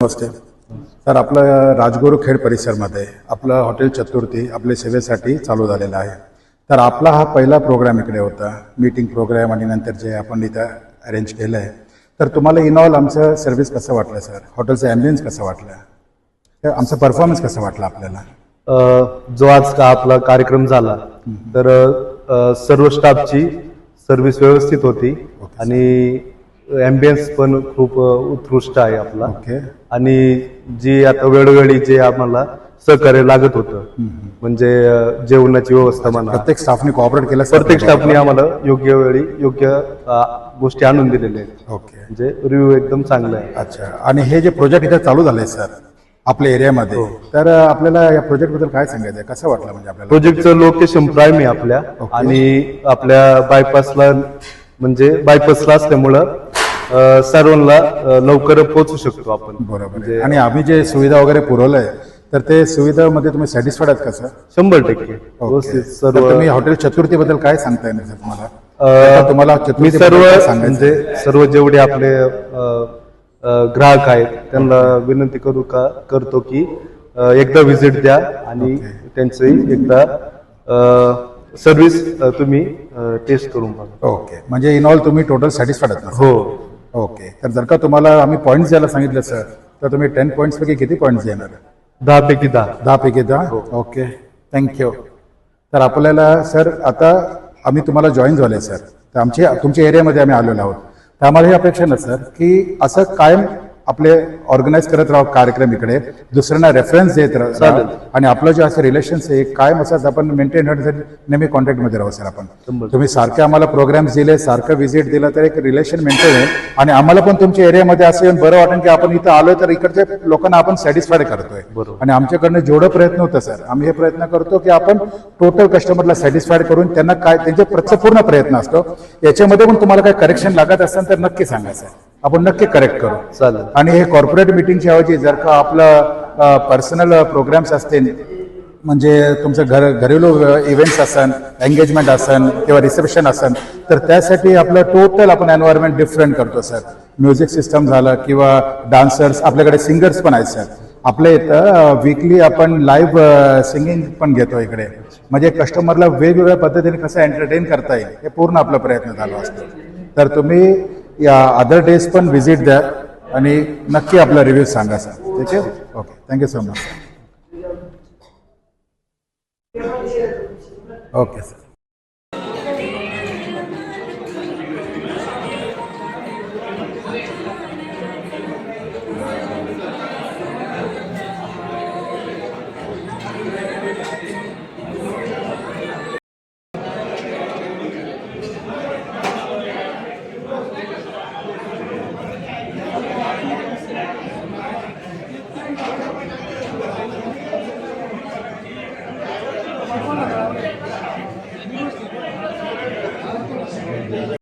नमस्ते sir, आपलं राजगुरू खेड परिसरमध्ये आपलं hotel चतुर्थी आपल्या सेवेसाठी चालू झालेलं आहे. तर आपला हा पहिला प्रोग्राम इकडे होता, मीटिंग प्रोग्राम, आणि नंतर जे आपण इथं अरेंज केलं आहे. तर तुम्हाला इनऑल आमचं सर्व्हिस कसं वाटलं सर? हॉटेलचं ॲम्बियन्स कसं वाटलं? आमचा परफॉर्मन्स कसं वाटलं आपल्याला? जो आज का आपला कार्यक्रम झाला तर सर्व स्टाफची सर्व्हिस व्यवस्थित होती आणि ॲम्बियन्स पण खूप उत्कृष्ट आहे आपला. ओके. आणि जी आता वेळोवेळी जे आम्हाला सहकार्य लागत होतं, म्हणजे जेवणाची व्यवस्था म्हणा, प्रत्येक स्टाफने कॉपरेट केलं? प्रत्येक स्टाफने आम्हाला योग्य वेळी योग्य गोष्टी आणून दिलेल्या आहेत. ओके. म्हणजे रिव्ह्यू एकदम चांगला आहे. अच्छा. आणि हे जे प्रोजेक्ट इथे चालू झालंय सर आपल्या एरियामध्ये, तर आपल्याला या प्रोजेक्ट बद्दल काय सांगायचं आहे? कसं वाटलं म्हणजे आपल्याला? प्रोजेक्टचं लोकेशन प्राईम आहे आपल्या, आणि आपल्या बायपासला, म्हणजे बायपासला असल्यामुळं सर्वांना लवकर पोहोचू शकतो आपण. बरोबर. आणि आम्ही जे सुविधा वगैरे पुरवलंय, तर ते सुविधामध्ये तुम्ही सॅटिस्फाईड आहात का सर? 100% व्यवस्थित सर्व. तुम्ही हॉटेल चतुर्थी बद्दल काय सांगताय सर तुम्हाला? तुम्हाला मी सर्व म्हणजे सर्व जेवढे आपले ग्राहक आहेत त्यांना विनंती करतो की एकदा व्हिजिट द्या आणि त्यांची एकदा सर्व्हिस तुम्ही टेस्ट करून बघा. ओके. म्हणजे इन ऑल तुम्ही टोटल सॅटिस्फाईड आहात? हो. ओके. तर जर का तुम्हाला आम्ही पॉईंट्स द्यायला सांगितलं सर, तर तुम्ही 10 पॉईंट्स पैकी किती पॉईंट्स देणार? 10 पैकी 10. 10 पैकी 10. Okay, thank you. तर आपल्याला सर आता आम्ही तुम्हाला जॉईन झाले सर, तर तुमच्या एरियामध्ये आम्ही आलेलो आहोत. तर आम्हाला ही अपेक्षा ना सर की असं कायम आपले ऑर्गनाईज करत राहू कार्यक्रम, इकडे दुसऱ्यांना रेफरन्स देत राहू, आणि आपलं जे असं रिलेशन्स आहे कायम असंच आपण मेंटेन करण्यासाठी नेहमी कॉन्टॅक्टमध्ये राहू सर आपण. तुम्ही सारखे आम्हाला प्रोग्राम्स दिले, सारखं व्हिजिट दिलं, तर एक रिलेशन मेंटेन आहे, आणि आम्हाला पण तुमच्या एरियामध्ये असं येऊन बरं वाटेल की आपण इथं आलोय तर इकडच्या लोकांना आपण सॅटिस्फाईड करतोय. आणि आमच्याकडनं जेवढं प्रयत्न होतं सर, आम्ही हे प्रयत्न करतो की आपण टोटल कस्टमरला सॅटिस्फाईड करून त्यांना काय त्यांचे पूर्ण प्रयत्न असतो. याच्यामध्ये पण तुम्हाला काय करेक्शन लागत असेल तर नक्की सांगा सर, आपण नक्की करेक्ट करू. चालेल. आणि हे कॉर्पोरेट मिटिंगच्या ऐवजी जर का आपलं पर्सनल प्रोग्राम्स असतील, म्हणजे तुमचं घरेलू इव्हेंट्स असन, एंगेजमेंट असन किंवा रिसेप्शन असन, तर त्यासाठी आपलं टोटल आपण एन्व्हायरमेंट डिफरंट करतो सर. म्युझिक सिस्टम झालं किंवा डान्सर्स, आपल्याकडे सिंगर्स पण आहेत सर. आपल्या इथं वीकली आपण लाईव्ह सिंगिंग पण घेतो इकडे, म्हणजे कस्टमरला वेगवेगळ्या पद्धतीने कसं एंटरटेन करता येईल हे पूर्ण आपला प्रयत्न झाला असतो. तर तुम्ही या अदर डेज पण व्हिजिट द्या आणि नक्की आपला रिव्ह्यू सांगा सर. ठीक आहे? Okay, thank you so much. Okay sir.